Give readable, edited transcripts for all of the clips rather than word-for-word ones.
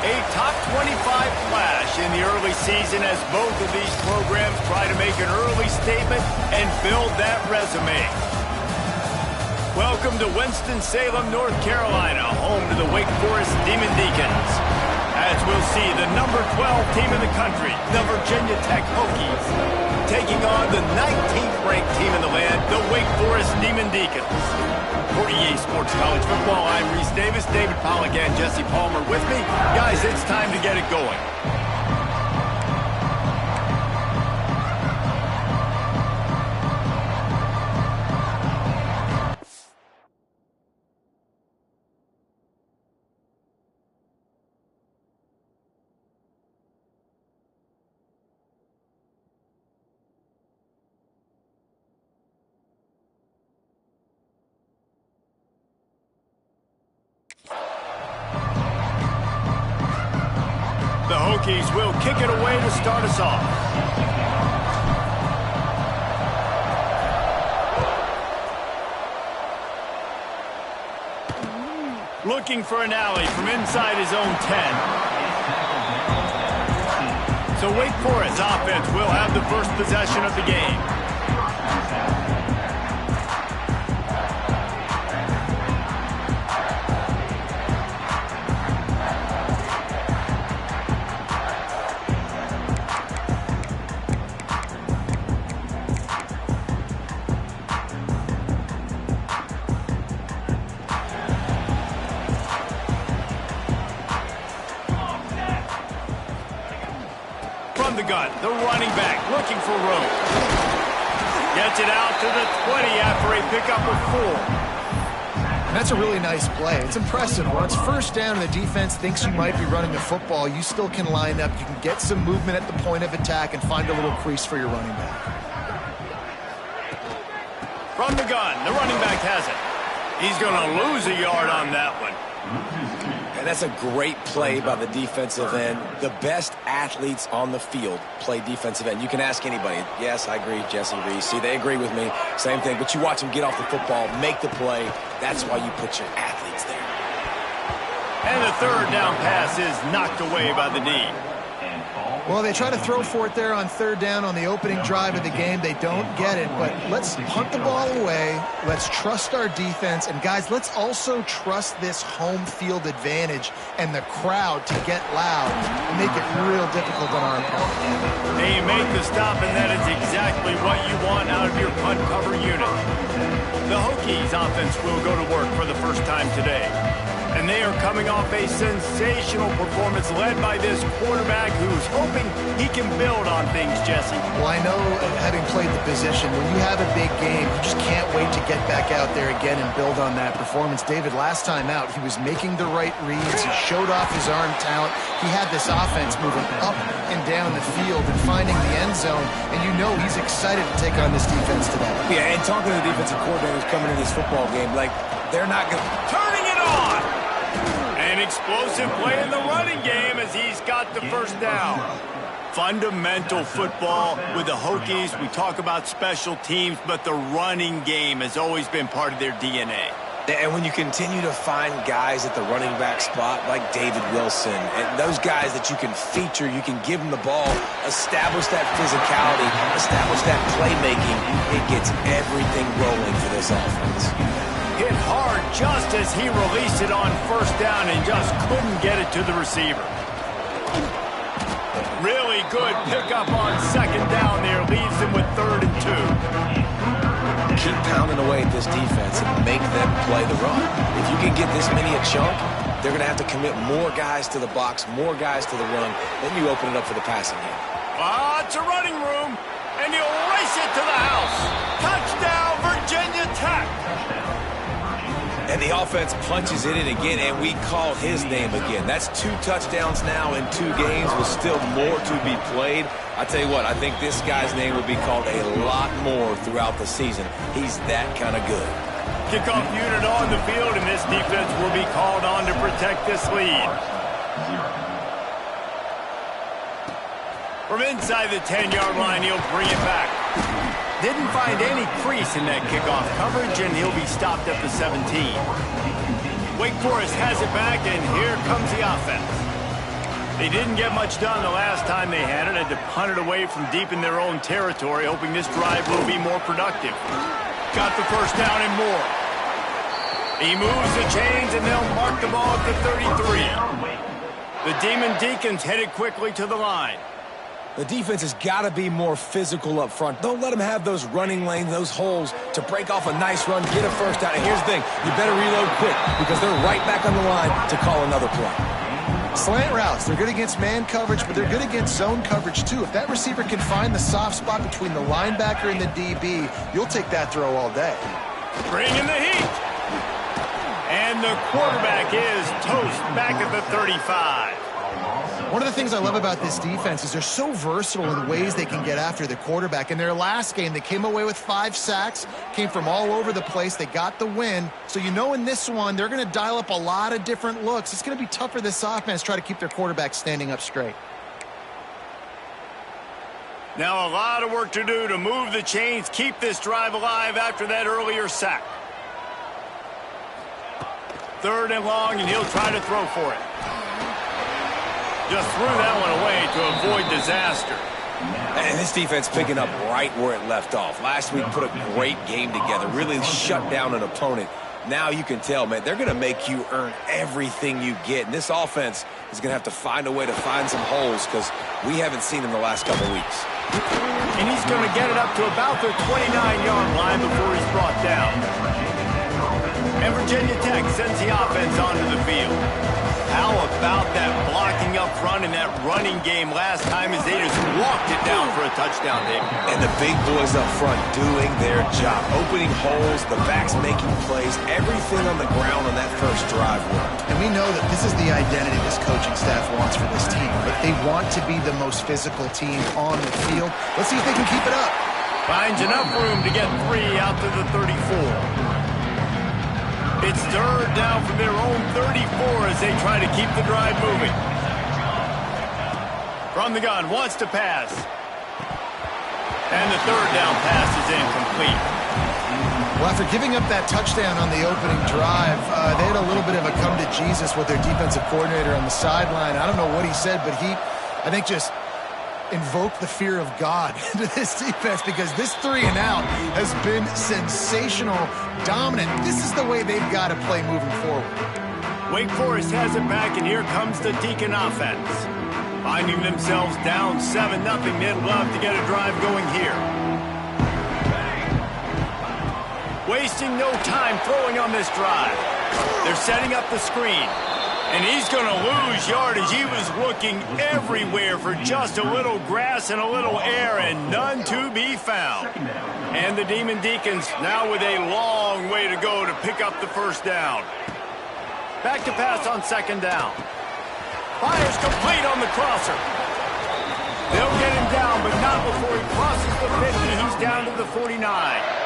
A top 25 flash in the early season as both of these programs try to make an early statement and build that resume. Welcome to Winston-Salem, North Carolina, home to the Wake Forest Demon Deacons. As we'll see, the number 12 team in the country, the Virginia Tech Hokies, taking on the 19th ranked team in the land, the Wake Forest Demon Deacons. For EA Sports College Football, I'm Reese Davis, David Pollack, and Jesse Palmer with me. Guys, it's time to get it going. The Hokies will kick it away to start us off. Looking for an alley from inside his own 10. So Wake Forest offense will have the first possession of the game. From the gun, the running back looking for room. Gets it out to the 20 after a pickup of 4. That's a really nice play. It's impressive. When it's first down and the defense thinks you might be running the football, you still can line up. You can get some movement at the point of attack and find a little crease for your running back. From the gun, the running back has it. He's going to lose a yard on that one. And that's a great play by the defensive end. The best athletes on the field play defensive end. You can ask anybody. Yes, I agree, Jesse Reese. See, they agree with me. Same thing. But you watch them get off the football, make the play. That's why you put your athletes there. And the third down pass is knocked away by the D. Well, they try to throw for it there on third down on the opening drive of the game. They don't get it, but let's punt the ball away. Let's trust our defense. And, guys, let's also trust this home field advantage and the crowd to get loud and make it real difficult on our opponent. They make the stop, and that is exactly what you want out of your punt cover unit. The Hokies offense will go to work for the first time today. And they are coming off a sensational performance led by this quarterback who's hoping he can build on things, Jesse. Well, I know, having played the position, when you have a big game, you just can't wait to get back out there again and build on that performance. David, last time out, he was making the right reads. He showed off his arm talent. He had this offense moving up and down the field and finding the end zone. And you know he's excited to take on this defense today. Yeah, and talking to the defensive coordinators coming into this football game, like, they're not going to... Turning it on! An explosive play in the running game as he's got the first down. Fundamental football with the Hokies. We talk about special teams, but the running game has always been part of their DNA. And when you continue to find guys at the running back spot like David Wilson, and those guys that you can feature, you can give them the ball, establish that physicality, establish that playmaking, it gets everything rolling for this offense. Hit hard just as he released it on first down and just couldn't get it to the receiver. Really good pickup on second down there. Leaves him with 3rd and 2. Keep pounding away at this defense and make them play the run. If you can get this many a chunk, they're going to have to commit more guys to the box, more guys to the run. Then you open it up for the passing game. It's a running room, and he'll race it to the house. Touchdown, Virginia Tech. And the offense punches it in again, and we call his name again. That's 2 touchdowns now in 2 games with still more to be played. I tell you what, I think this guy's name will be called a lot more throughout the season. He's that kind of good. Kickoff unit on the field, and this defense will be called on to protect this lead. From inside the 10-yard line, he'll bring it back. Didn't find any crease in that kickoff coverage, and he'll be stopped at the 17. Wake Forest has it back, and here comes the offense. They didn't get much done the last time they had it. Had to punt it away from deep in their own territory, hoping this drive will be more productive. Got the first down and more. He moves the chains, and they'll mark the ball at the 33. The Demon Deacons headed quickly to the line. The defense has got to be more physical up front. Don't let them have those running lanes, those holes to break off a nice run, get a first down. And here's the thing, you better reload quick because they're right back on the line to call another play. Slant routes, they're good against man coverage, but they're good against zone coverage too. If that receiver can find the soft spot between the linebacker and the DB, you'll take that throw all day. Bringing the heat. And the quarterback is toast back at the 35. One of the things I love about this defense is they're so versatile in the ways they can get after the quarterback. In their last game, they came away with 5 sacks, came from all over the place. They got the win. So you know in this one, they're going to dial up a lot of different looks. It's going to be tough for this offense to try to keep their quarterback standing up straight. Now a lot of work to do to move the chains, keep this drive alive after that earlier sack. 3rd and long, and he'll try to throw for it. Just threw that one away to avoid disaster. And this defense picking up right where it left off. Last week put a great game together, really shut down an opponent. Now you can tell, man, they're going to make you earn everything you get. And this offense is going to have to find a way to find some holes because we haven't seen them the last couple weeks. And he's going to get it up to about the 29-yard line before he's brought down. And Virginia Tech sends the offense onto the field. How about that blocking up front in that running game last time as they just walked it down for a touchdown, Dave? And the big boys up front doing their job. Opening holes, the backs making plays, everything on the ground on that first drive worked. And we know that this is the identity this coaching staff wants for this team. But they want to be the most physical team on the field. Let's see if they can keep it up. Finds enough room to get 3 out to the 34. It's 3rd down from their own 34 as they try to keep the drive moving. From the gun, wants to pass. And the 3rd down pass is incomplete. Well, after giving up that touchdown on the opening drive, they had a little bit of a come to Jesus with their defensive coordinator on the sideline. I don't know what he said, but he, I think, just invoke the fear of God into this defense because this 3 and out has been sensational, dominant. This is the way they've got to play moving forward. Wake Forest has it back, and here comes the Deacon offense. Finding themselves down 7-0, they'd love to get a drive going here. Wasting no time throwing on this drive. They're setting up the screen. And he's going to lose yardage. He was looking everywhere for just a little grass and a little air, and none to be found. And the Demon Deacons now with a long way to go to pick up the first down. Back to pass on 2nd down. Fires complete on the crosser. They'll get him down, but not before he crosses the 50. He's down to the 49.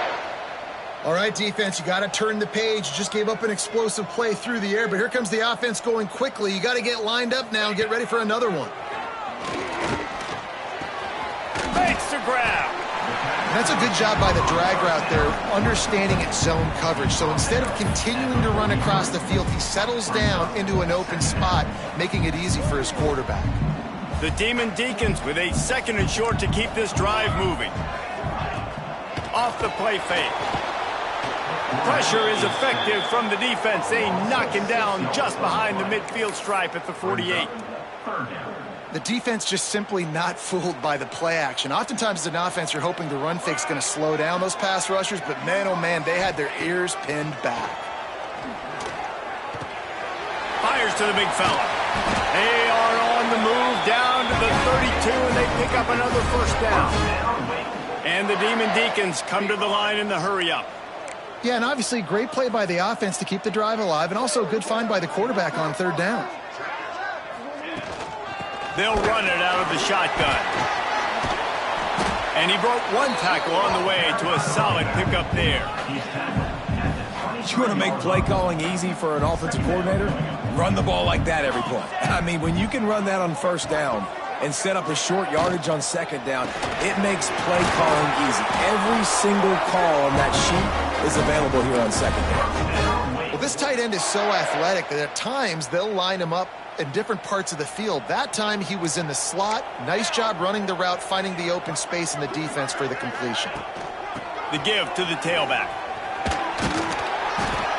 All right, defense, you got to turn the page. You just gave up an explosive play through the air, but here comes the offense going quickly. You got to get lined up now and get ready for another one. Makes the grab. And that's a good job by the drag route there, understanding its zone coverage. So instead of continuing to run across the field, he settles down into an open spot, making it easy for his quarterback. The Demon Deacons with a 2nd and short to keep this drive moving. Off the play fake. Pressure is effective from the defense. They knock him down just behind the midfield stripe at the 48. The defense just simply not fooled by the play action. Oftentimes as an offense, you're hoping the run fake's going to slow down those pass rushers, but man, oh man, they had their ears pinned back. Fires to the big fella. They are on the move down to the 32, and they pick up another first down. And the Demon Deacons come to the line in the hurry-up. Yeah, and obviously great play by the offense to keep the drive alive, and also a good find by the quarterback on 3rd down. They'll run it out of the shotgun. And he broke 1 tackle on the way to a solid pickup there. You want to make play calling easy for an offensive coordinator? Run the ball like that every play. I mean, when you can run that on 1st down and set up a short yardage on 2nd down, it makes play calling easy. Every single call on that sheet is available here on 2nd down. Well, this tight end is so athletic that at times they'll line him up in different parts of the field. That time he was in the slot. Nice job running the route, finding the open space in the defense for the completion. The give to the tailback.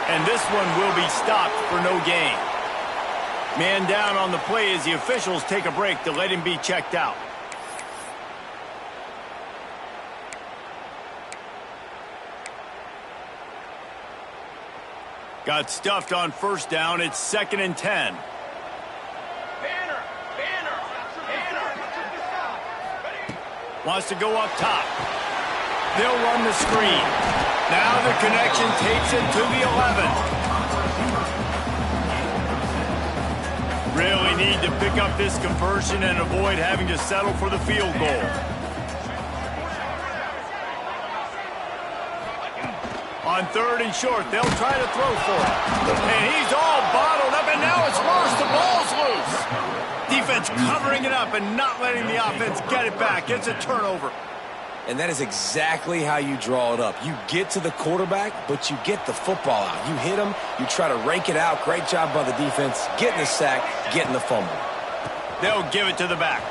And this one will be stopped for no gain. Man down on the play as the officials take a break to let him be checked out. Got stuffed on first down. It's 2nd and 10. Wants to go up top. They'll run the screen. Now the connection takes him to the 11. Really need to pick up this conversion and avoid having to settle for the field goal. On 3rd and short, they'll try to throw for it. And he's all bottled up, and now it's worse. The ball's loose. Defense covering it up and not letting the offense get it back. It's a turnover. And that is exactly how you draw it up. You get to the quarterback, but you get the football out. You hit him, you try to rake it out. Great job by the defense, getting the sack, getting the fumble. They'll give it to the back.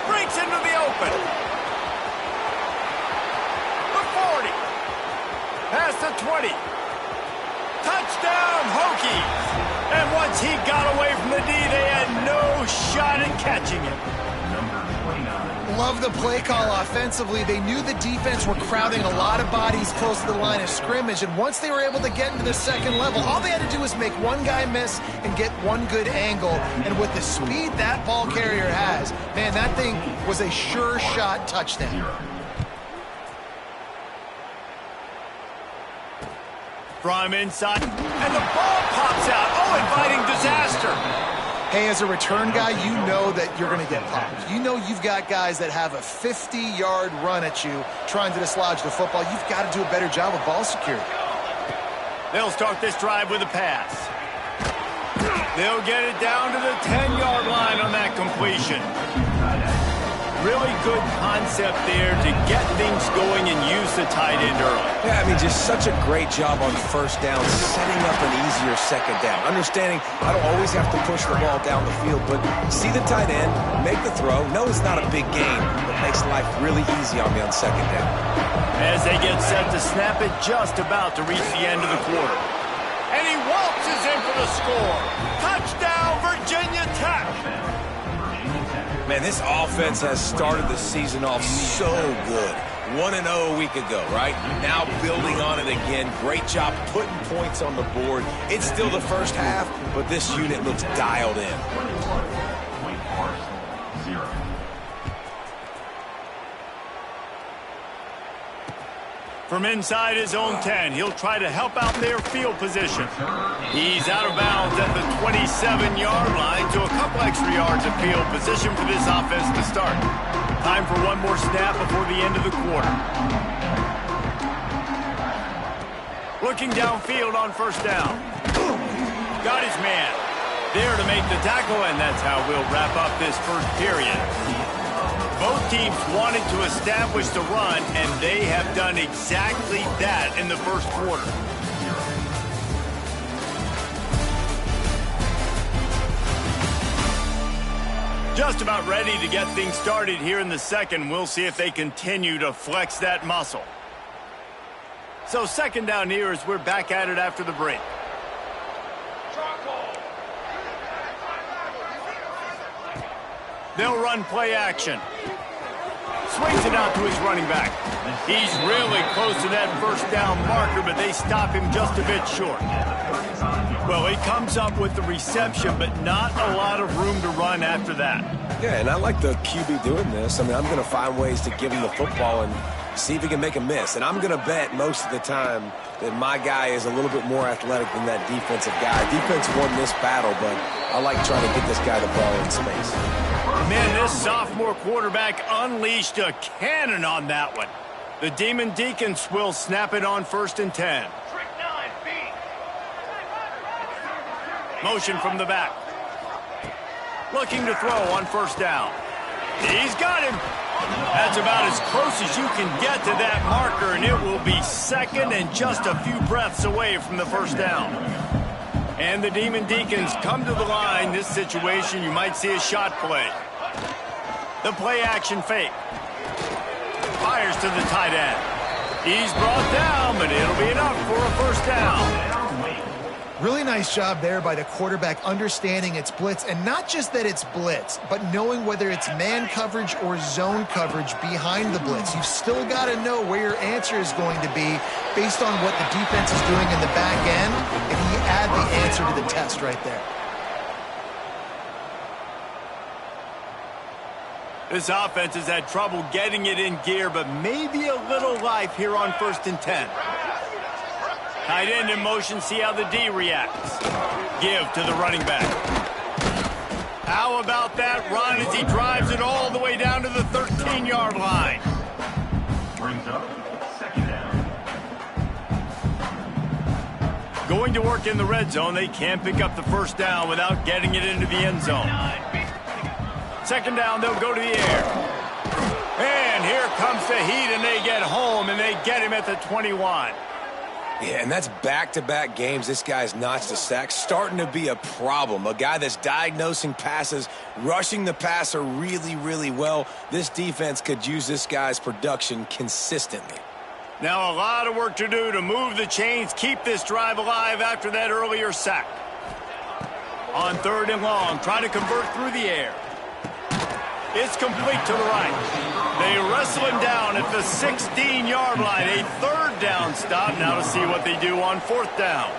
Breaks into the open. The 40. Past the 20. Touchdown, Hokies. And once he got away from the D, they had no shot at catching him. Love the play call offensively. They knew the defense were crowding a lot of bodies close to the line of scrimmage, and once they were able to get into the second level, all they had to do was make one guy miss and get one good angle. And with the speed that ball carrier has, man, that thing was a sure shot touchdown. From inside, and the ball pops out. Oh, inviting disaster. Hey, as a return guy, you know that you're going to get popped. You know you've got guys that have a 50-yard run at you trying to dislodge the football. You've got to do a better job of ball security. They'll start this drive with a pass. They'll get it down to the 10-yard line on that completion. Really good concept there to get things going and use the tight end early. Yeah, I mean, just such a great job on first down, setting up an easier second down. Understanding I don't always have to push the ball down the field, but see the tight end, make the throw. No, it's not a big gain, but makes life really easy on me on second down. As they get set to snap it, just about to reach the end of the quarter. And he waltzes in for the score. Touchdown, Virginia Tech. Man, this offense has started the season off so good. 1-0 a week ago, right? Now building on it again. Great job putting points on the board. It's still the first half, but this unit looks dialed in. From inside his own 10, he'll try to help out their field position. He's out of bounds at the 27-yard line, to a couple extra yards of field position for this offense to start. Time for one more snap before the end of the quarter. Looking downfield on first down. Got his man there to make the tackle, and that's how we'll wrap up this first period. Both teams wanted to establish the run, and they have done exactly that in the first quarter. Just about ready to get things started here in the second. We'll see if they continue to flex that muscle. So second down here as we're back at it after the break. They'll run play action. Swings it out to his running back. He's really close to that first down marker, but they stop him just a bit short. Well, he comes up with the reception, but not a lot of room to run after that. Yeah, and I like the QB doing this. I mean, I'm going to find ways to give him the football and see if he can make a miss. And I'm going to bet most of the time that my guy is a little bit more athletic than that defensive guy. Defense won this battle, but I like trying to get this guy the ball in space. Man, this sophomore quarterback unleashed a cannon on that one. The Demon Deacons will snap it on 1st and 10. Motion from the back. Looking to throw on first down. He's got him. That's about as close as you can get to that marker, and it will be second and just a few breaths away from the first down. And the Demon Deacons come to the line. This situation, you might see a shot play. The play action fake. Fires to the tight end. He's brought down, but it'll be enough for a first down. Really nice job there by the quarterback understanding it's blitz, and not just that it's blitz, but knowing whether it's man coverage or zone coverage behind the blitz. You've still got to know where your answer is going to be based on what the defense is doing in the back end, and you add the answer to the test right there. This offense has had trouble getting it in gear, but maybe a little life here on 1st and 10. Tight end in motion, see how the D reacts. Give to the running back. How about that run as he drives it all the way down to the 13-yard line? Brings up second down. Going to work in the red zone, they can't pick up the first down without getting it into the end zone. Second down, they'll go to the air. And here comes the heat, and they get home, and they get him at the 21. Yeah, and that's back-to-back games. This guy's notched a sack, starting to be a problem. A guy that's diagnosing passes, rushing the passer really, really well. This defense could use this guy's production consistently. Now a lot of work to do to move the chains, keep this drive alive after that earlier sack. On 3rd and long, trying to convert through the air. It's complete to the right. They wrestle him down at the 16-yard line. A 3rd down stop. Now to see what they do on 4th down.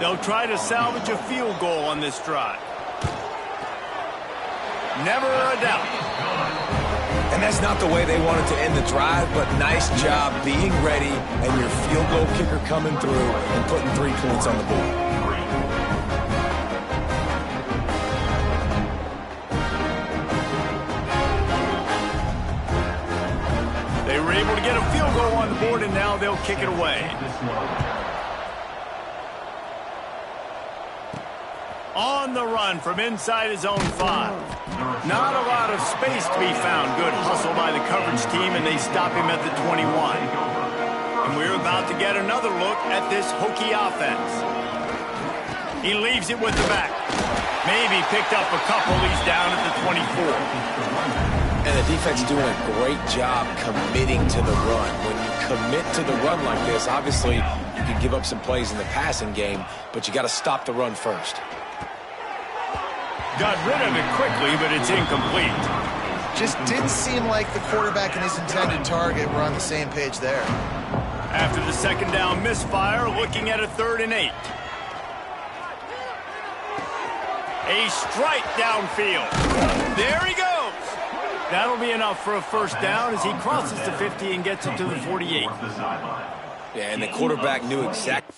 They'll try to salvage a field goal on this drive. Never a doubt. And that's not the way they wanted to end the drive, but nice job being ready and your field goal kicker coming through and putting 3 points on the board. They were able to get a field goal on the board, and now they'll kick it away. On the run from inside his own 5. Not a lot of space to be found. Good hustle by the coverage team, and they stop him at the 21. And we're about to get another look at this Hokie offense. He leaves it with the back. Maybe picked up a couple. He's down at the 24. And the defense doing a great job committing to the run. When you commit to the run like this, obviously you can give up some plays in the passing game, but you got to stop the run first. Got rid of it quickly, but it's incomplete. Just didn't seem like the quarterback and his intended target were on the same page there. After the 2nd down misfire, looking at a 3rd and 8. A strike downfield. There he goes. That'll be enough for a first down as he crosses the 50 and gets it to the 48. Yeah, and the quarterback knew exactly.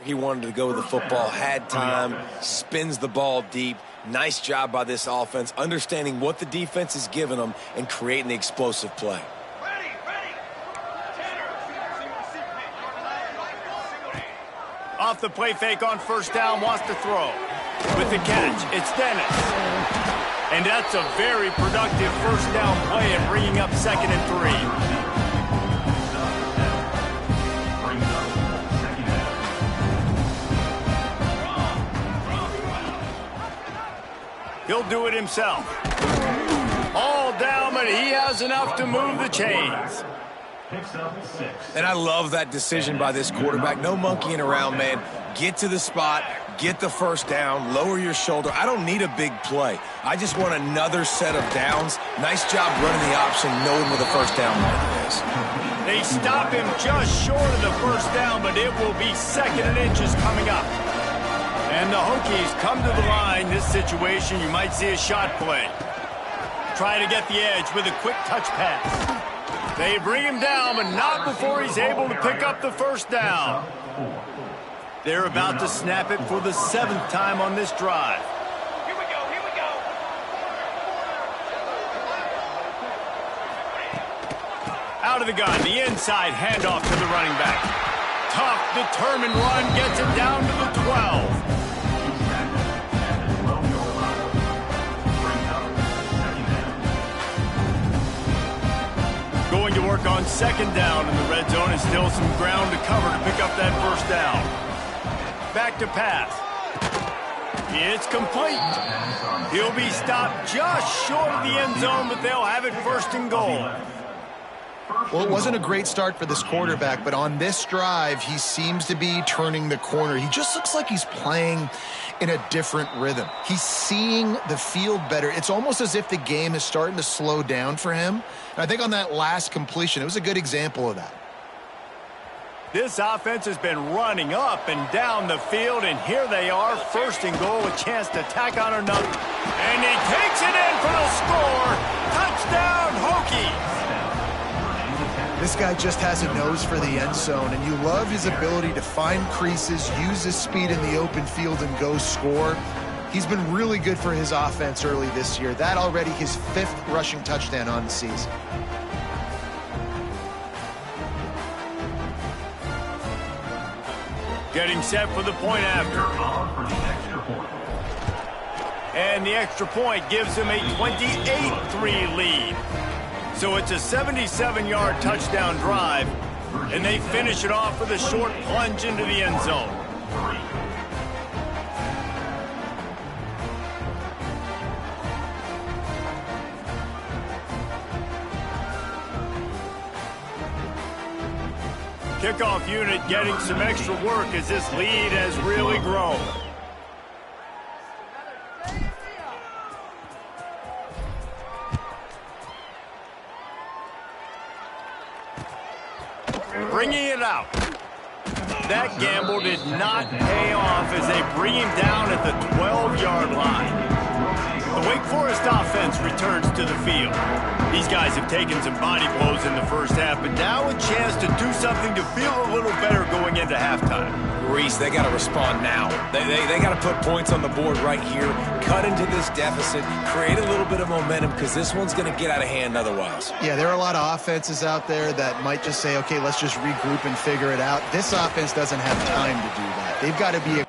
he wanted to go with the football, had time, spins the ball deep. Nice job by this offense, understanding what the defense is giving them and creating the explosive play. Off the play fake on first down, wants to throw. With the catch, it's Dennis. And that's a very productive first down play and bringing up 2nd and 3. He'll do it himself. All down, but he has enough to move the chains. And I love that decision by this quarterback. No monkeying around, man. Get to the spot, get the first down, lower your shoulder. I don't need a big play. I just want another set of downs. Nice job running the option, knowing where the first down marker is. They stop him just short of the first down, but it will be 2nd and inches coming up. And the Hokies come to the line. This situation, you might see a shot play. Trying to get the edge with a quick touch pass. They bring him down, but not before he's able to pick up the first down. They're about to snap it for the 7th time on this drive. Here we go. Out of the gun, the inside handoff to the running back. Tough, determined run gets it down to the 12. Going to work on 2nd down in the red zone, and still some ground to cover to pick up that first down. Back to pass. It's complete. He'll be stopped just short of the end zone, but they'll have it 1st and goal. Well, it wasn't a great start for this quarterback, but on this drive, he seems to be turning the corner. He just looks like he's playing in a different rhythm. He's seeing the field better. It's almost as if the game is starting to slow down for him. And I think on that last completion, it was a good example of that. This offense has been running up and down the field, and here they are, 1st and goal, a chance to tack on another. And he takes it in for the score. Touchdown, Hokies. This guy just has a nose for the end zone, and you love his ability to find creases, use his speed in the open field, and go score. He's been really good for his offense early this year. That already his 5th rushing touchdown on the season. Getting set for the point after. And the extra point gives him a 28-3 lead. So it's a 77-yard touchdown drive, and they finish it off with a short plunge into the end zone. Kickoff unit getting some extra work as this lead has really grown. Bringing it out. That gamble did not pay off as they bring him down at the 12-yard line. The Wake Forest offense returns to the field. These guys have taken some body blows in the first half, but now a chance to do something to feel a little better going into halftime. Reese, they got to respond now. They got to put points on the board right here, cut into this deficit, create a little bit of momentum, because this one's going to get out of hand otherwise. Yeah, there are a lot of offenses out there that might just say, okay, let's just regroup and figure it out. This offense doesn't have time to do that. They've got to be a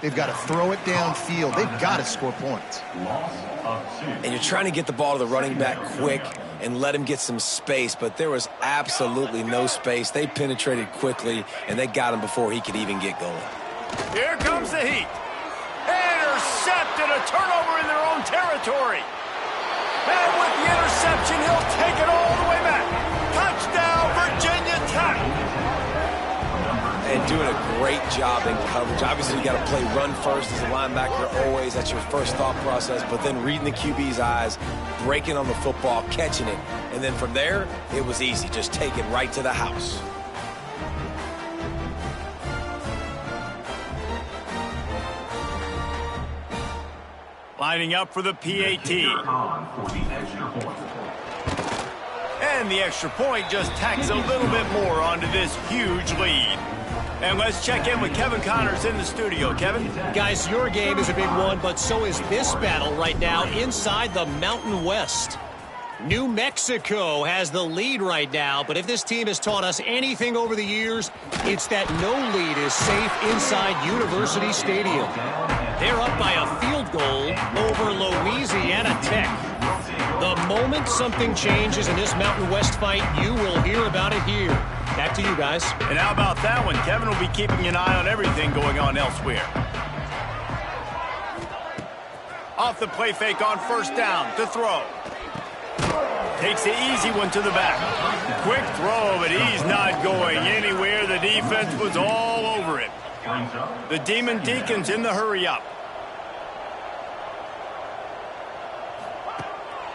They've got to throw it downfield. They've got to score points. Loss of 2. And you're trying to get the ball to the running back quick and let him get some space, but there was absolutely no space. They penetrated quickly, and they got him before he could even get going. Here comes the heat. Intercepted, a turnover in their own territory. And with the interception, he'll take it all the way back. Touchdown, Virginia Tech. And doing a great job in coverage. Obviously, you got to play run first as a linebacker always. That's your first thought process. But then reading the QB's eyes, breaking on the football, catching it. And then from there, it was easy. Just take it right to the house. Lining up for the PAT. On for the extra point. And the extra point just tacks a little bit more onto this huge lead. And let's check in with Kevin Connors in the studio. Kevin? Guys, your game is a big one, but so is this battle right now inside the Mountain West. New Mexico has the lead right now, but if this team has taught us anything over the years, it's that no lead is safe inside University Stadium. They're up by a field goal over Louisiana Tech. The moment something changes in this Mountain West fight, you will hear about it here. Back to you guys. And how about that one? Kevin will be keeping an eye on everything going on elsewhere. Off the play fake on first down to throw. Takes the easy one to the back. Quick throw, but he's not going anywhere. The defense was all over it. The Demon Deacons in the hurry up.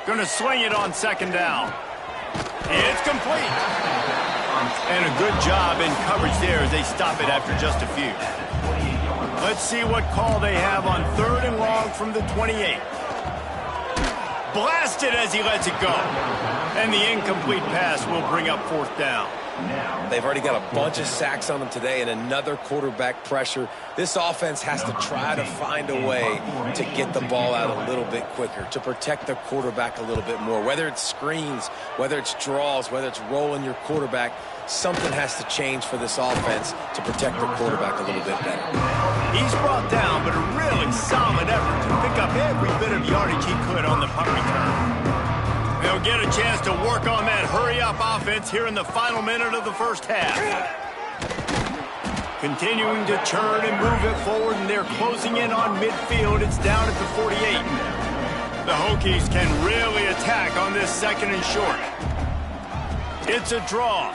Going to sling it on second down. It's complete. And a good job in coverage there as they stop it after just a few. Let's see what call they have on 3rd and long from the 28. Blasted as he lets it go. And the incomplete pass will bring up 4th down. They've already got a bunch of sacks on them today and another quarterback pressure. This offense has to try to find a way to get the ball out a little bit quicker, to protect the quarterback a little bit more. Whether it's screens, whether it's draws, whether it's rolling your quarterback, something has to change for this offense to protect the quarterback a little bit better. He's brought down, but a really solid effort to pick up every bit of yardage he could on the punt return. They'll get a chance to work on that hurry-up offense here in the final minute of the first half. Continuing to churn and move it forward, and they're closing in on midfield. It's down at the 48. The Hokies can really attack on this 2nd and short. It's a draw.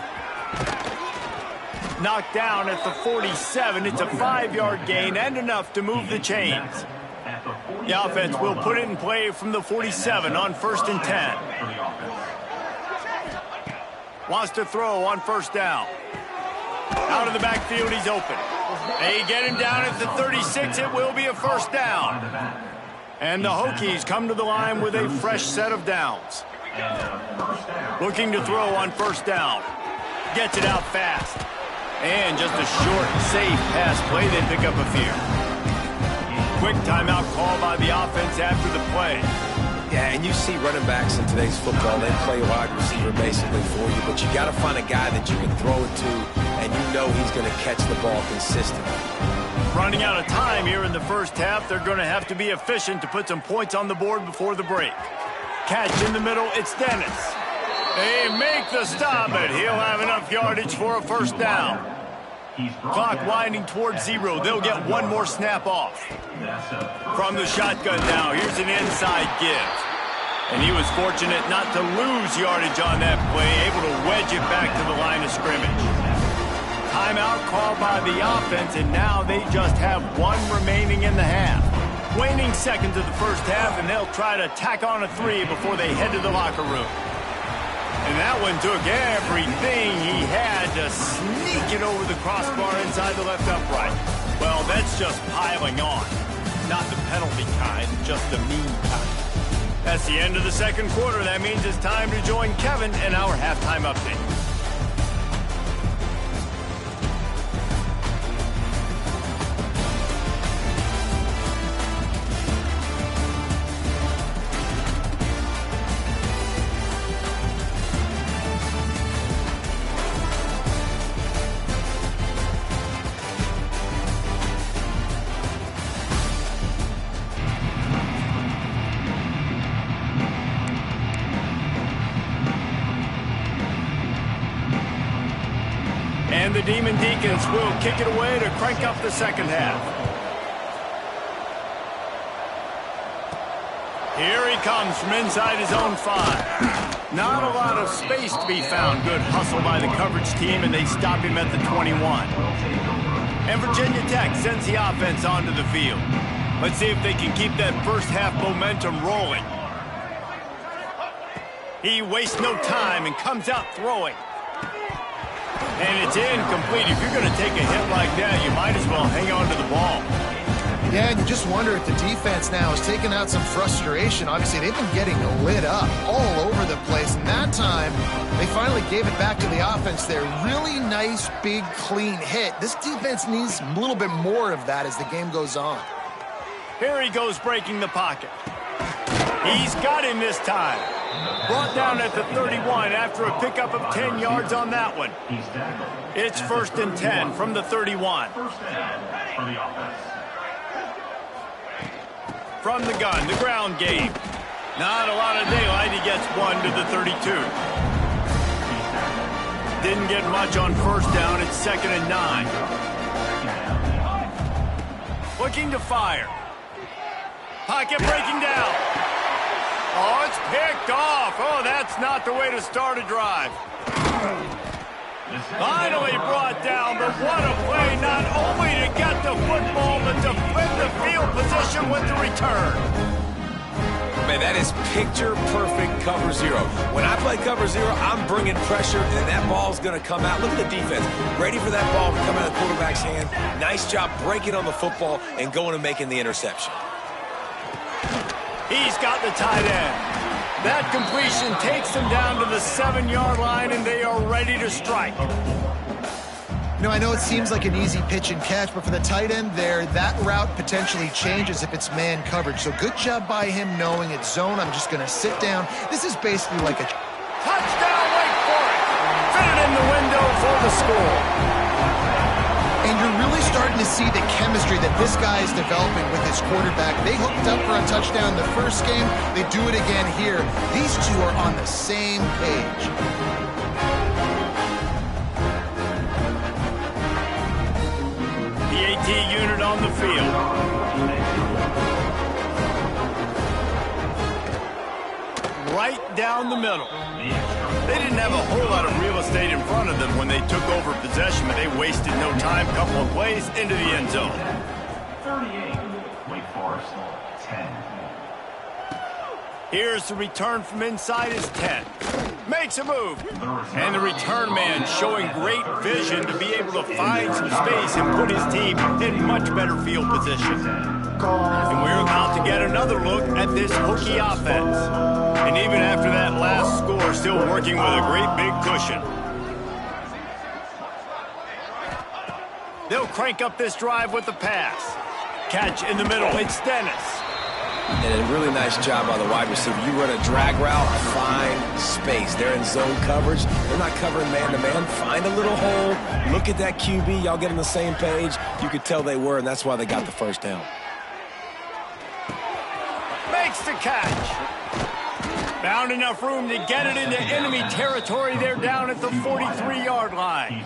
Knocked down at the 47. It's a 5-yard gain and enough to move the chains. The offense will put it in play from the 47 on 1st and 10. Wants to throw on 1st down. Out of the backfield, he's open. They get him down at the 36. It will be a 1st down. And the Hokies come to the line with a fresh set of downs. Looking to throw on 1st down. Gets it out fast. And just a short, safe pass play. They pick up a few. Quick timeout call by the offense after the play. Yeah, and you see running backs in today's football, they play wide receiver basically for you, but you got to find a guy that you can throw it to, and you know he's going to catch the ball consistently. Running out of time here in the first half, they're going to have to be efficient to put some points on the board before the break. Catch in the middle, it's Dennis. They make the stop, but he'll have enough yardage for a 1st down. Clock winding towards 0. They'll get one more snap off. From the shotgun now, here's an inside give. And he was fortunate not to lose yardage on that play, able to wedge it back to the line of scrimmage. Timeout called by the offense, and now they just have one remaining in the half. Waning seconds of the first half, and they'll try to tack on a 3 before they head to the locker room. And that one took everything he had to sneak it over the crossbar inside the left upright. Well, that's just piling on. Not the penalty kind, just the mean kind. That's the end of the second quarter. That means it's time to join Kevin in our halftime update. And the Demon Deacons will kick it away to crank up the second half. Here he comes from inside his own 5. Not a lot of space to be found. Good hustle by the coverage team, and they stop him at the 21. And Virginia Tech sends the offense onto the field. Let's see if they can keep that first half momentum rolling. He wastes no time and comes out throwing. And it's incomplete. If you're going to take a hit like that, you might as well hang on to the ball. Yeah, and you just wonder if the defense now is taking out some frustration. Obviously, they've been getting lit up all over the place. And that time, they finally gave it back to the offense there. Really nice, big, clean hit. This defense needs a little bit more of that as the game goes on. Here he goes breaking the pocket. He's got him this time. Brought down at the 31 after a pickup of 10 yards on that one. It's 1st and 10 from the 31. First and for the offense. From the gun, the ground game. Not a lot of daylight. He gets 1 to the 32. Didn't get much on first down. It's 2nd and 9. Looking to fire. Pocket breaking down. Oh, it's picked off. Oh, that's not the way to start a drive. Finally brought down, but what a play, not only to get the football, but to flip the field position with the return. Man, that is picture-perfect cover zero. When I play cover zero, I'm bringing pressure, and that ball's going to come out. Look at the defense. Ready for that ball to come out of the quarterback's hand. Nice job breaking on the football and going and making the interception. He's got the tight end. That completion takes them down to the 7-yard line, and they are ready to strike. You know, I know it seems like an easy pitch and catch, but for the tight end there, that route potentially changes if it's man coverage. So good job by him knowing it's zone. I'm just going to sit down. This is basically like a touchdown, wait for it. Fit it in the window for the score. And you're really starting to see the chemistry that this guy is developing with his quarterback. They hooked up for a touchdown the first game. They do it again here. These two are on the same page. The AT unit on the field. Right down the middle. They didn't have a whole lot of real estate in front of them when they took over possession, but they wasted no time. Couple of plays into the end zone. 38, Wake Forest, 10. Here's the return from inside his 10. Makes a move. And the return man showing great vision to be able to find some space and put his team in much better field position. And we're about to get another look at this Hokie offense. And even after that last score, still working with a great big cushion. They'll crank up this drive with the pass. Catch in the middle. It's Dennis. And a really nice job by the wide receiver. You run a drag route, find space. They're in zone coverage. They're not covering man-to-man. Find a little hole. Look at that QB. Y'all get on the same page. You could tell they were, and that's why they got the first down. Makes the catch. Found enough room to get it into enemy territory. They're down at the 43-yard line.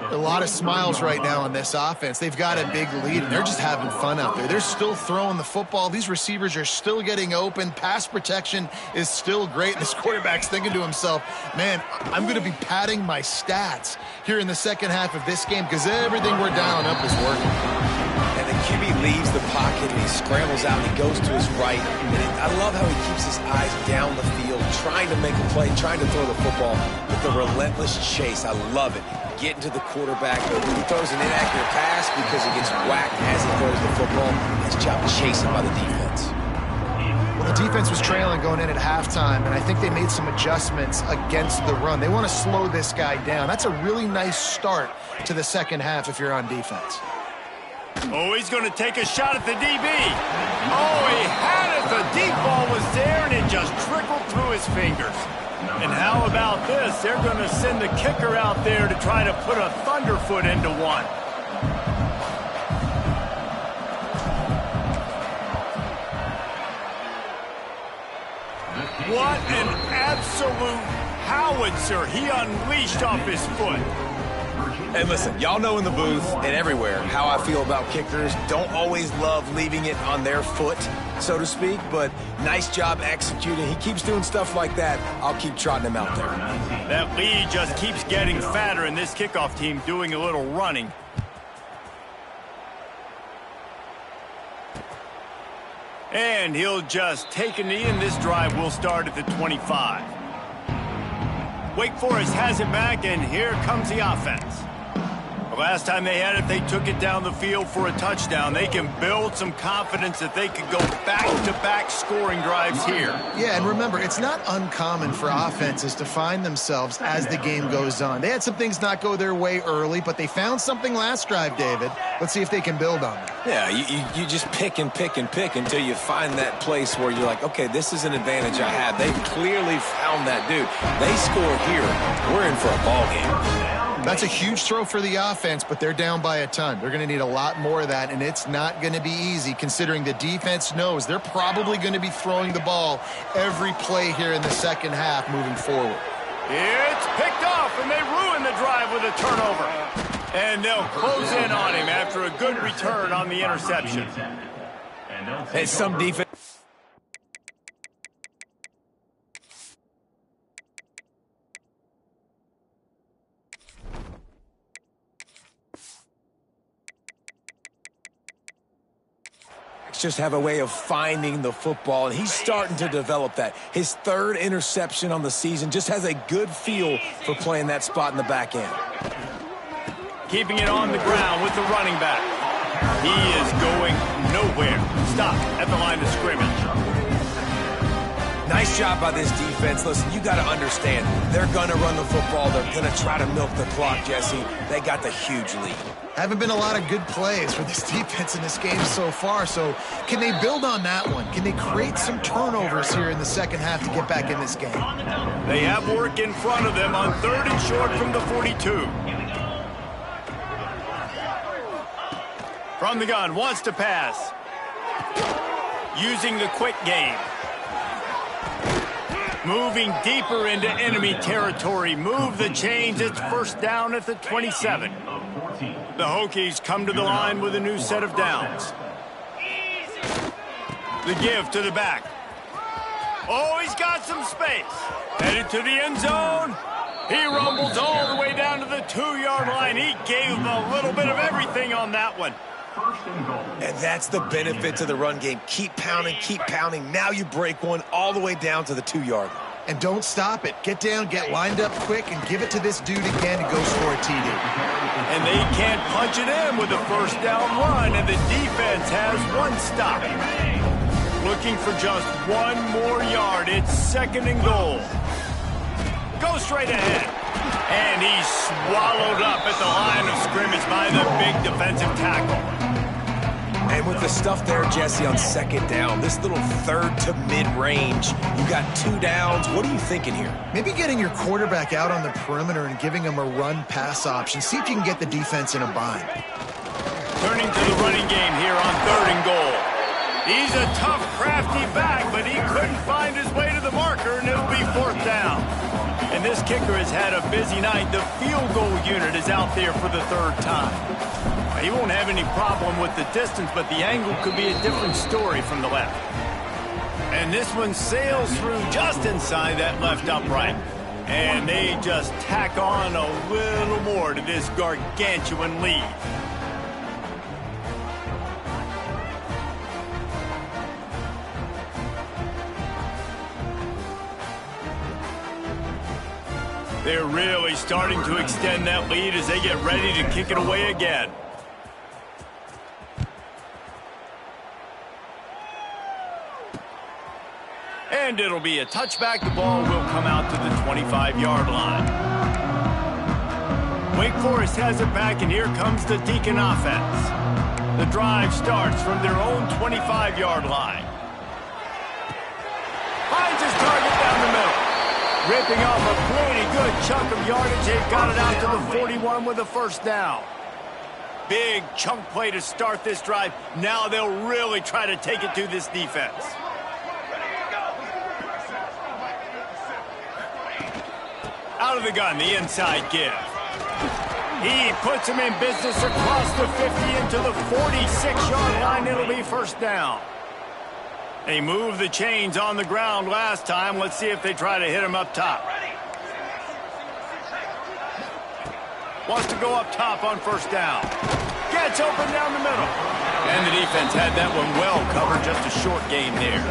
A lot of smiles right now on this offense. They've got a big lead, and they're just having fun out there. They're still throwing the football. These receivers are still getting open. Pass protection is still great. This quarterback's thinking to himself, man, I'm going to be padding my stats here in the second half of this game because everything we're dialing up is working. And the QB leaves the pocket, and he scrambles out, and he goes to his right. And I love how he keeps his eyes down the field, trying to make a play, trying to throw the football with the relentless chase. I love it. Getting to the quarterback. He throws an inaccurate pass because he gets whacked as he throws the football. Nice job chasing by the defense. Well, the defense was trailing going in at halftime, and I think they made some adjustments against the run. They want to slow this guy down. That's a really nice start to the second half if you're on defense. Oh, he's going to take a shot at the DB. Oh, he had it. The deep ball was there, and it just trickled through his fingers. And how about this? They're going to send the kicker out there to try to put a thunderfoot into one. What an absolute howitzer he unleashed off his foot. And listen, y'all know in the booth and everywhere how I feel about kickers. Don't always love leaving it on their foot, so to speak, but nice job executing. He keeps doing stuff like that. I'll keep trotting him out there. That lead just keeps getting fatter, and this kickoff team doing a little running. And he'll just take a knee, and this drive will start at the 25. Wake Forest has it back, and here comes the offense. The last time they had it, they took it down the field for a touchdown. They can build some confidence that they could go back-to-back scoring drives here. Yeah, and remember, it's not uncommon for offenses to find themselves as the game goes on. They had some things not go their way early, but they found something last drive, David. Let's see if they can build on it. Yeah, you just pick and pick and pick until you find that place where you're like, okay, this is an advantage I have. They clearly found that dude. They score here. We're in for a ball game. That's a huge throw for the offense, but they're down by a ton. They're going to need a lot more of that, and it's not going to be easy considering the defense knows they're probably going to be throwing the ball every play here in the second half moving forward. It's picked off, and they ruin the drive with a turnover. And they'll close in on him after a good return on the interception. Hey, some defense. Just have a way of finding the football, and he's starting to develop that. His third interception on the season, just has a good feel for playing that spot in the back end. Keeping it on the ground with the running back. He is going nowhere. Stop at the line of scrimmage. Nice job by this defense. Listen, you got to understand, they're going to run the football. They're going to try to milk the clock, Jesse. They got the huge lead. Haven't been a lot of good plays for this defense in this game so far, so can they build on that one? Can they create some turnovers here in the second half to get back in this game? They have work in front of them on 3rd and short from the 42. From the gun, wants to pass. Using the quick game. Moving deeper into enemy territory. Move the chains. It's first down at the 27. The Hokies come to the line with a new set of downs. The give to the back. Oh, he's got some space. Headed to the end zone. He rumbles all the way down to the 2-yard line. He gave a little bit of everything on that one. And that's the benefit to the run game. Keep pounding, keep pounding. Now you break one all the way down to the 2-yard line. And don't stop it. Get down, get lined up quick, and give it to this dude again and go score a TD. And they can't punch it in with a first down run, and the defense has one stop. Looking for just one more yard. It's 2nd and goal. Go straight ahead. And he's swallowed up at the line of scrimmage by the big defensive tackle. And with the stuff there, Jesse, on 2nd down, this little 3rd to mid-range, you got 2 downs. What are you thinking here? Maybe getting your quarterback out on the perimeter and giving him a run-pass option. See if you can get the defense in a bind. Turning to the running game here on 3rd and goal. He's a tough, crafty back, but he couldn't find his way to the marker, and it'll be 4th down. And this kicker has had a busy night. The field goal unit is out there for the 3rd time. He won't have any problem with the distance, but the angle could be a different story from the left. And this one sails through just inside that left upright. And they just tack on a little more to this gargantuan lead. They're really starting to extend that lead as they get ready to kick it away again. And it'll be a touchback. The ball will come out to the 25-yard line. Wake Forest has it back, and here comes the Deacon offense. The drive starts from their own 25-yard line. Finds his target down the middle. Ripping off a pretty good chunk of yardage. They've got it out to the 41 with a first down. Big chunk play to start this drive. Now they'll really try to take it to this defense. Out of the gun, the inside give. He puts him in business across the 50 into the 46-yard line. It'll be first down. They moved the chains on the ground last time. Let's see if they try to hit him up top. Wants to go up top on first down. Gets open down the middle. And the defense had that one well covered. Just a short gain there.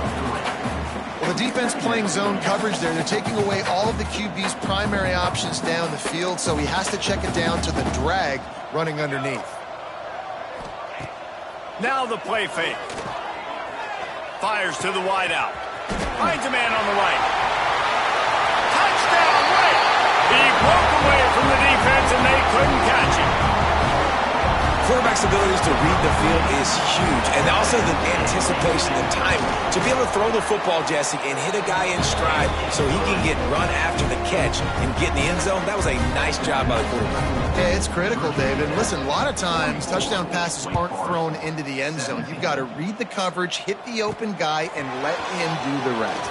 Well, the defense playing zone coverage there. They're taking away all of the QB's primary options down the field, so he has to check it down to the drag running underneath. Now the play fake. Fires to the wideout. Finds a man on the right. Touchdown, right! He broke away from the defense, and they couldn't catch him. Quarterback's abilities to read the field is huge, and also the anticipation, the time to be able to throw the football, Jesse, and hit a guy in stride so he can get run after the catch and get in the end zone. That was a nice job by the quarterback. Yeah, it's critical, David. Listen, a lot of times touchdown passes aren't thrown into the end zone. You've got to read the coverage, hit the open guy, and let him do the rest.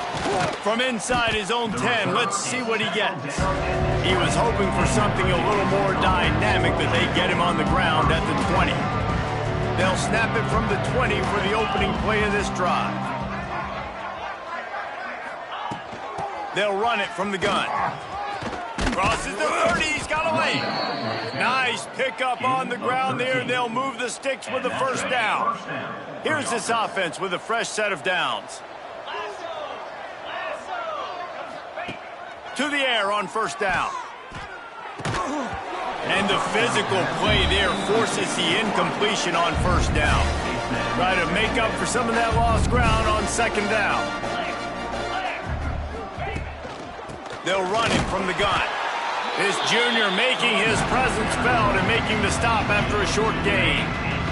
From inside his own 10, let's see what he gets. He was hoping for something a little more dynamic, but they get him on the ground at the 20. They'll snap it from the 20 for the opening play of this drive. They'll run it from the gun. Crosses the 30, he's got away. Nice pickup on the ground there. They'll move the sticks with the first down. Here's this offense with a fresh set of downs. To the air on first down. And the physical play there forces the incompletion on first down. Try to make up for some of that lost ground on second down. They'll run it from the gun. This junior making his presence felt and making the stop after a short gain.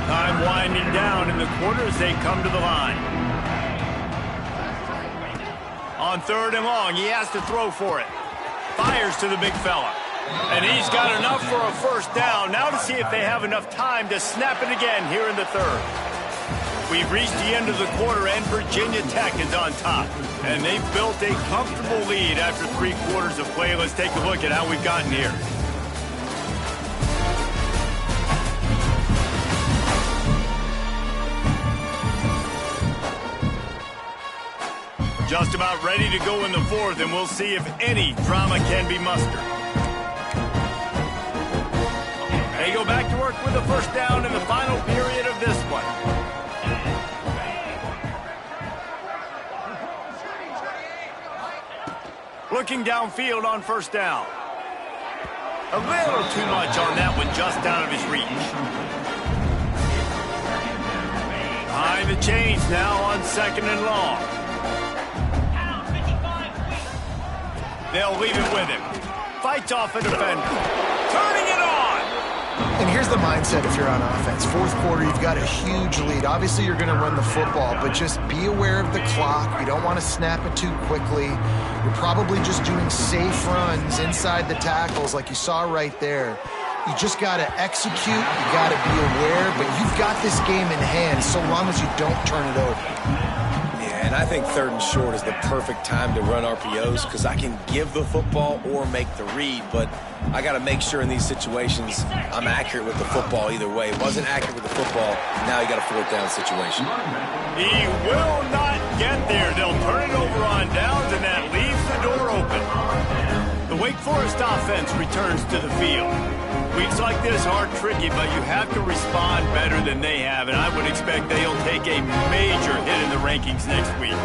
Time winding down in the quarter as they come to the line. On third and long, he has to throw for it. Fires to the big fella. And he's got enough for a first down. Now to see if they have enough time to snap it again here in the third. We've reached the end of the quarter, and Virginia Tech is on top. And they've built a comfortable lead after 3 quarters of play. Let's take a look at how we've gotten here. Just about ready to go in the fourth, and we'll see if any drama can be mustered. They go back to work with a first down in the final period of this one. Looking downfield on first down. A little too much on that one, just out of his reach. Behind the chains now on second and long. They'll leave it with him. Fights off a defender. Turning it on! And here's the mindset if you're on offense. Fourth quarter, you've got a huge lead. Obviously, you're going to run the football, but just be aware of the clock. You don't want to snap it too quickly. You're probably just doing safe runs inside the tackles like you saw right there. You just got to execute. You got to be aware, but you've got this game in hand so long as you don't turn it over. And I think third and short is the perfect time to run RPOs because I can give the football or make the read, but I got to make sure in these situations I'm accurate with the football either way. Wasn't accurate with the football, now you got a fourth down situation. He will not get there. They'll turn it over on downs, and that leaves the door open. The Wake Forest offense returns to the field. Weeks like this are tricky, but you have to respond better than they have, and I would expect they'll take a major hit in the rankings next week.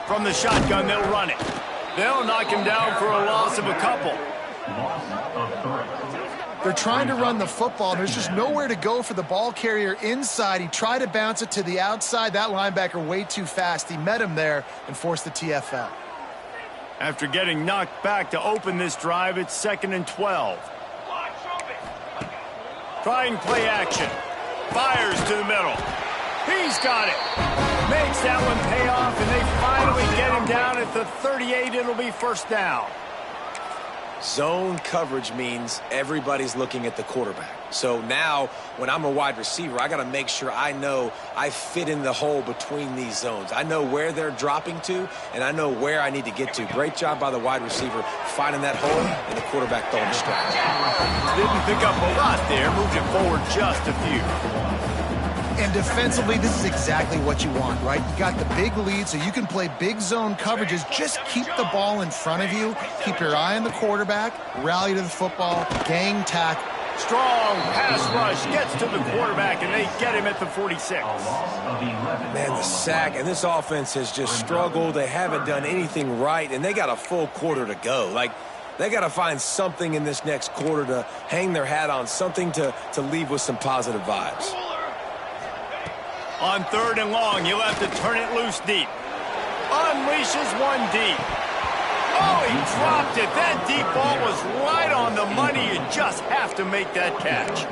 From the shotgun, they'll run it. They'll knock him down for a loss of a couple. They're trying to run the football. There's just nowhere to go for the ball carrier inside. He tried to bounce it to the outside. That linebacker way too fast. He met him there and forced the TFL. After getting knocked back to open this drive, it's 2nd and 12. Trying play action. Fires to the middle. He's got it. Makes that one pay off, and they finally get him down at the 38. It'll be first down. Zone coverage means everybody's looking at the quarterback. So now, when I'm a wide receiver, I got to make sure I know I fit in the hole between these zones. I know where they're dropping to, and I know where I need to get to. Great job by the wide receiver finding that hole, and the quarterback throwing the strike. Didn't pick up a lot there, moved it forward just a few. And defensively, this is exactly what you want, right? You got the big lead, so you can play big zone coverages. Just keep the ball in front of you. Keep your eye on the quarterback. Rally to the football. Gang tackle. Strong pass rush gets to the quarterback, and they get him at the 46. Man, the sack, and this offense has just struggled. They haven't done anything right, and they got a full quarter to go. Like, they got to find something in this next quarter to hang their hat on, something to leave with some positive vibes. On 3rd and long, he'll have to turn it loose deep. Unleashes one deep. Oh, he dropped it. That deep ball was right on the money. You just have to make that catch.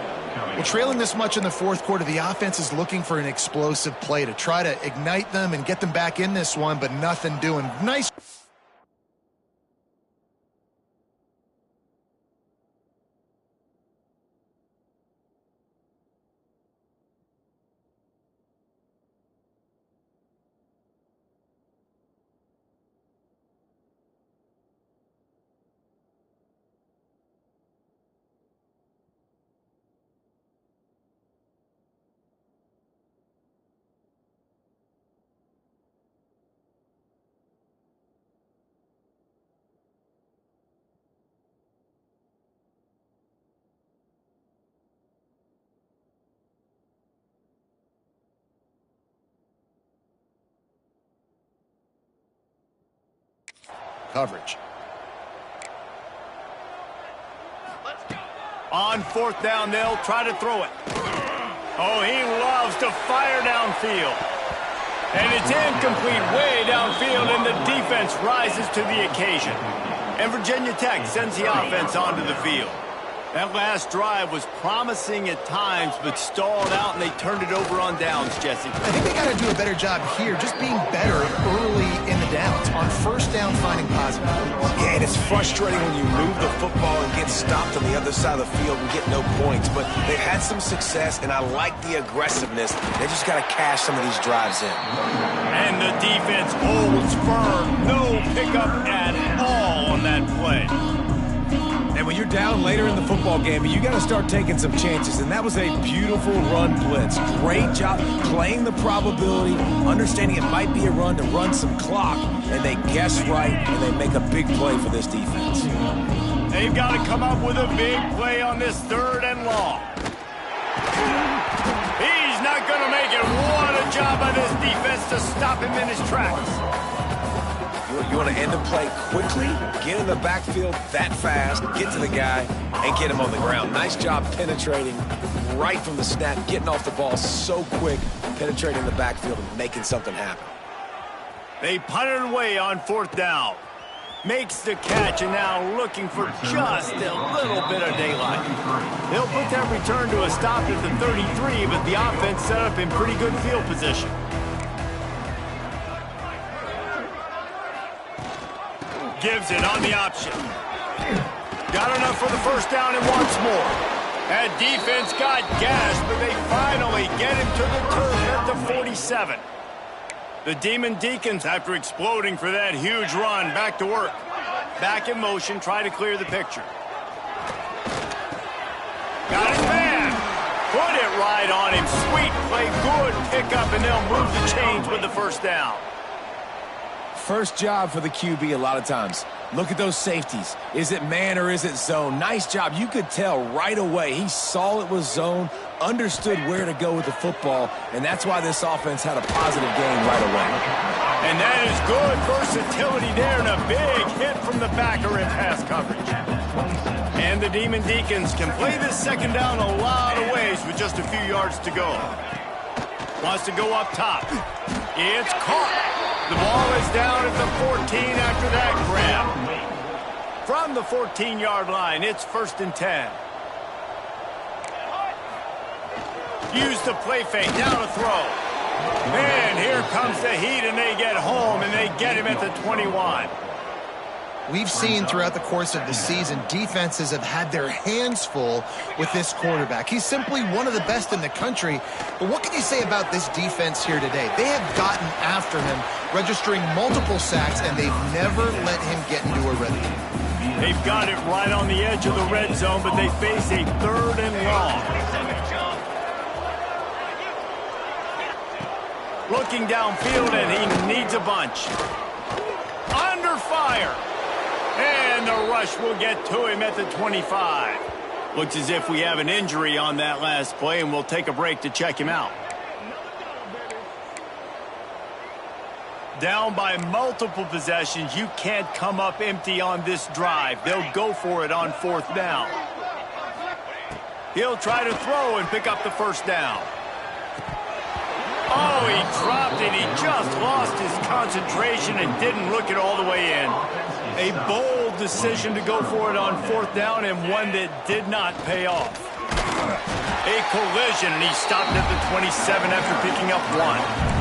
Well, trailing this much in the fourth quarter, the offense is looking for an explosive play to try to ignite them and get them back in this one, but nothing doing. Nice. Coverage. On 4th down, they'll try to throw it. Oh, he loves to fire downfield. And it's incomplete way downfield, and the defense rises to the occasion. And Virginia Tech sends the offense onto the field. That last drive was promising at times, but stalled out, and they turned it over on downs, Jesse. I think they got to do a better job here, just being better early in the downs. On 1st down, finding positive. Yeah, and it's frustrating when you move the football and get stopped on the other side of the field and get no points. But they've had some success, and I like the aggressiveness. They just got to cash some of these drives in. And the defense holds firm. No pickup at all on that play. And when you're down later in the football game, you got to start taking some chances. And that was a beautiful run blitz. Great job playing the probability, understanding it might be a run to run some clock, and they guess right, and they make a big play for this defense. They've got to come up with a big play on this 3rd and long. He's not going to make it. What a job by this defense to stop him in his tracks. You want to end the play quickly, get in the backfield that fast, get to the guy, and get him on the ground. Nice job penetrating right from the snap, getting off the ball so quick, penetrating the backfield and making something happen. They punted away on 4th down. Makes the catch, and now looking for just a little bit of daylight. They'll put that return to a stop at the 33, but the offense set up in pretty good field position. Gives it on the option. Got enough for the 1st down and wants more. That defense got gashed, but they finally get him to the turf at the 47. The Demon Deacons, after exploding for that huge run, back to work. Back in motion, try to clear the picture. Got his man. Put it right on him. Sweet play, good pickup, and they'll move the chains with the 1st down. First job for the QB a lot of times. Look at those safeties. Is it man or is it zone? Nice job. You could tell right away. He saw it was zone, understood where to go with the football, and that's why this offense had a positive game right away. And that is good versatility there, and a big hit from the backer in pass coverage. And the Demon Deacons can play this 2nd down a lot of ways with just a few yards to go. Wants to go up top. It's caught. The ball is down at the 14 after that grab. From the 14-yard line, it's 1st and 10. Use the play fake, now to throw. And here comes the heat, and they get home, and they get him at the 21. We've seen throughout the course of the season, defenses have had their hands full with this quarterback. He's simply one of the best in the country. But what can you say about this defense here today? They have gotten after him, registering multiple sacks, and they've never let him get into a rhythm. They've got it right on the edge of the red zone, but they face a 3rd and long. Looking downfield, and he needs a bunch. Under fire. And the rush will get to him at the 25. Looks as if we have an injury on that last play, and we'll take a break to check him out. Down by multiple possessions, you can't come up empty on this drive. They'll go for it on 4th down. He'll try to throw and pick up the 1st down. Oh, he dropped it. He just lost his concentration and didn't look it all the way in. A bold decision to go for it on 4th down, and one that did not pay off. A collision, and he stopped at the 27 after picking up 1.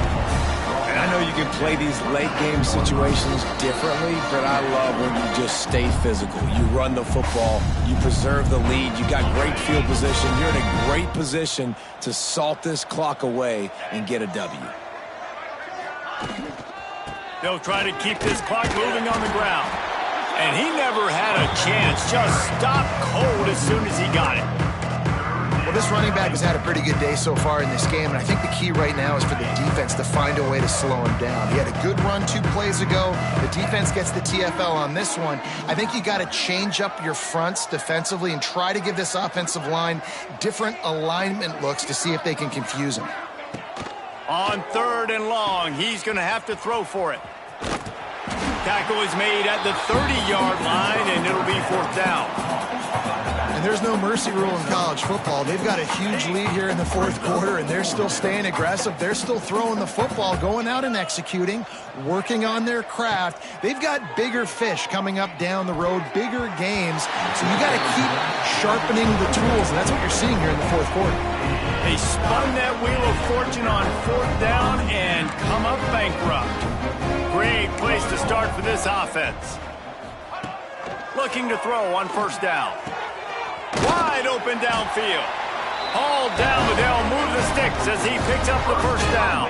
And I know you can play these late-game situations differently, but I love when you just stay physical. You run the football. You preserve the lead. You got great field position. You're in a great position to salt this clock away and get a W. They'll try to keep this clock moving on the ground. And he never had a chance. Just stopped cold as soon as he got it. Well, this running back has had a pretty good day so far in this game, and I think the key right now is for the defense to find a way to slow him down. He had a good run 2 plays ago. The defense gets the TFL on this one. I think you got to change up your fronts defensively and try to give this offensive line different alignment looks to see if they can confuse him. On 3rd and long, he's going to have to throw for it. Tackle is made at the 30-yard line, and it'll be 4th down. And there's no mercy rule in college football. They've got a huge lead here in the 4th quarter, and they're still staying aggressive. They're still throwing the football, going out and executing, working on their craft. They've got bigger fish coming up down the road, bigger games. So you got to keep sharpening the tools, and that's what you're seeing here in the 4th quarter. They spun that wheel of fortune on 4th down and come up bankrupt. Great place to start for this offense. Looking to throw on 1st down. Wide open downfield. Hauled down, but they'll move the sticks as he picks up the 1st down.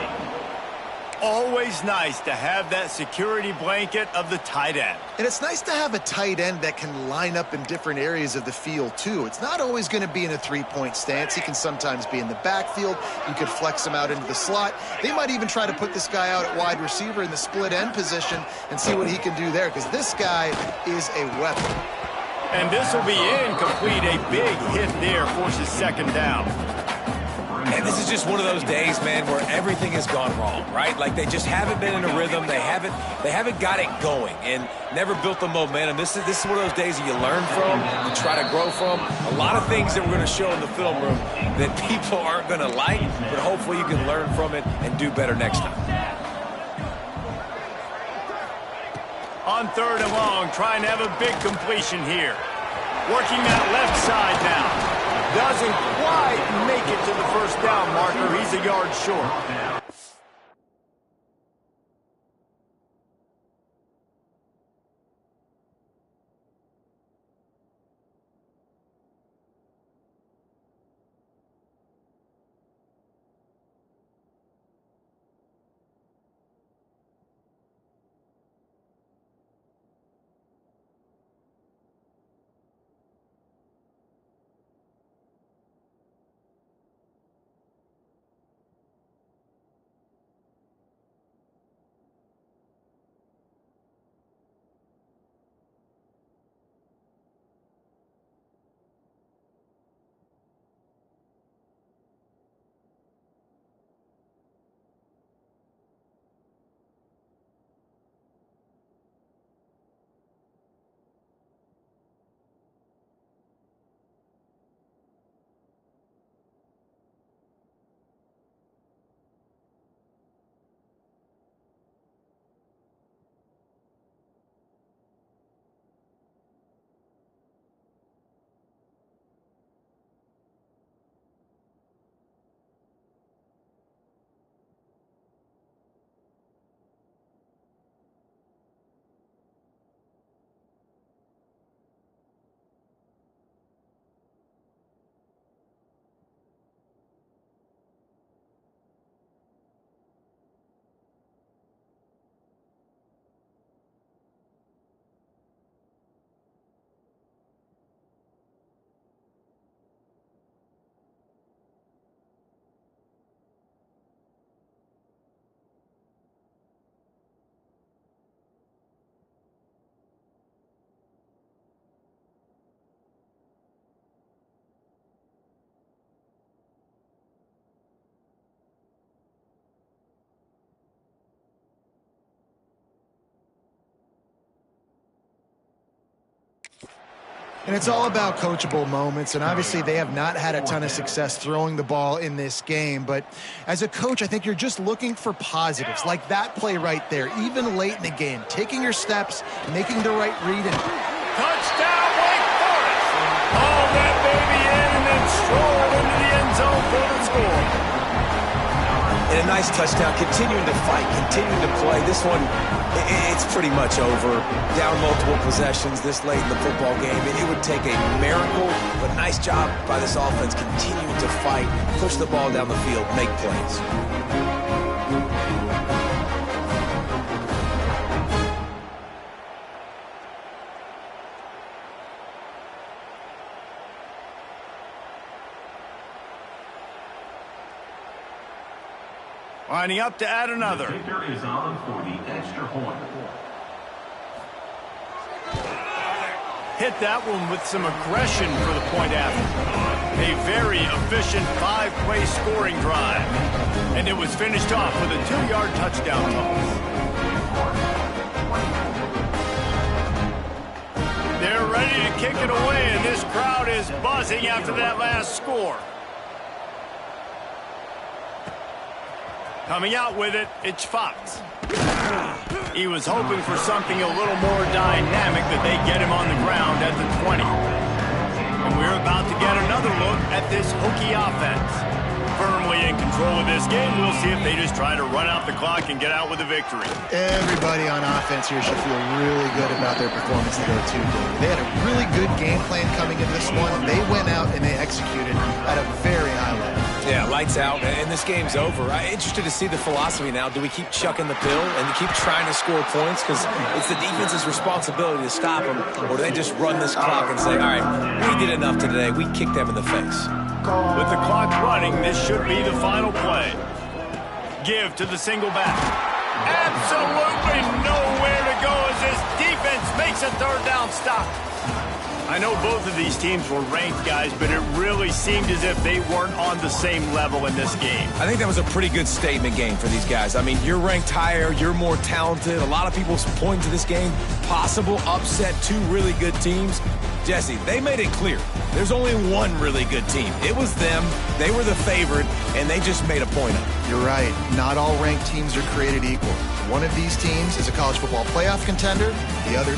Always nice to have that security blanket of the tight end. And it's nice to have a tight end that can line up in different areas of the field, too. It's not always going to be in a 3-point stance. He can sometimes be in the backfield. You could flex him out into the slot. They might even try to put this guy out at wide receiver in the split end position and see what he can do there, because this guy is a weapon. And this will be incomplete. A big hit there forces 2nd down. And this is just one of those days, man, where everything has gone wrong, right? Like they just haven't been in a rhythm. They haven't got it going and never built the momentum. This is one of those days that you learn from, you try to grow from. A lot of things that we're going to show in the film room that people aren't going to like, but hopefully you can learn from it and do better next time. On 3rd and long, trying to have a big completion here. Working that left side now. Doesn't quite make it to the 1st down marker. He's a yard short. And it's all about coachable moments, and obviously they have not had a ton of success throwing the ball in this game, but as a coach, I think you're just looking for positives, like that play right there, even late in the game, taking your steps, making the right read, and Touchdown, Wake Forest! Haul that baby in and then stroll into the end zone for the score. And a nice touchdown, continuing to fight, continuing to play. This one, it's pretty much over. Down multiple possessions this late in the football game. It would take a miracle, but nice job by this offense continuing to fight, push the ball down the field, make plays. Lining up to add another. Kicker is on for the extra point. Hit that one with some aggression for the point after. A very efficient 5-play scoring drive. And it was finished off with a 2-yard touchdown toss. They're ready to kick it away, and this crowd is buzzing after that last score. Coming out with it, it's Fox. He was hoping for something a little more dynamic, that they get him on the ground at the 20. And we're about to get another look at this Hokie offense. Firmly in control of this game, we'll see if they just try to run out the clock and get out with a victory. everybody on offense here should feel really good about their performance today, too, David. They had a really good game plan coming in this one. They went out and they executed at a very high level. Yeah, lights out, and this game's over. I'm interested to see the philosophy now. Do we keep chucking the pill and keep trying to score points? Because it's the defense's responsibility to stop them. Or do they just run this clock and say, all right, we did enough today. We kicked them in the face. With the clock running, this should be the final play. Give to the single back. Absolutely nowhere to go as this defense makes a third down stop. I know both of these teams were ranked, guys, but it really seemed as if they weren't on the same level in this game. I think that was a pretty good statement game for these guys. I mean, you're ranked higher, you're more talented. A lot of people point to this game, possible upset, 2 really good teams. Jesse, they made it clear. There's only one really good team. It was them. They were the favorite, and they just made a point of it. You're right. Not all ranked teams are created equal. One of these teams is a college football playoff contender. The other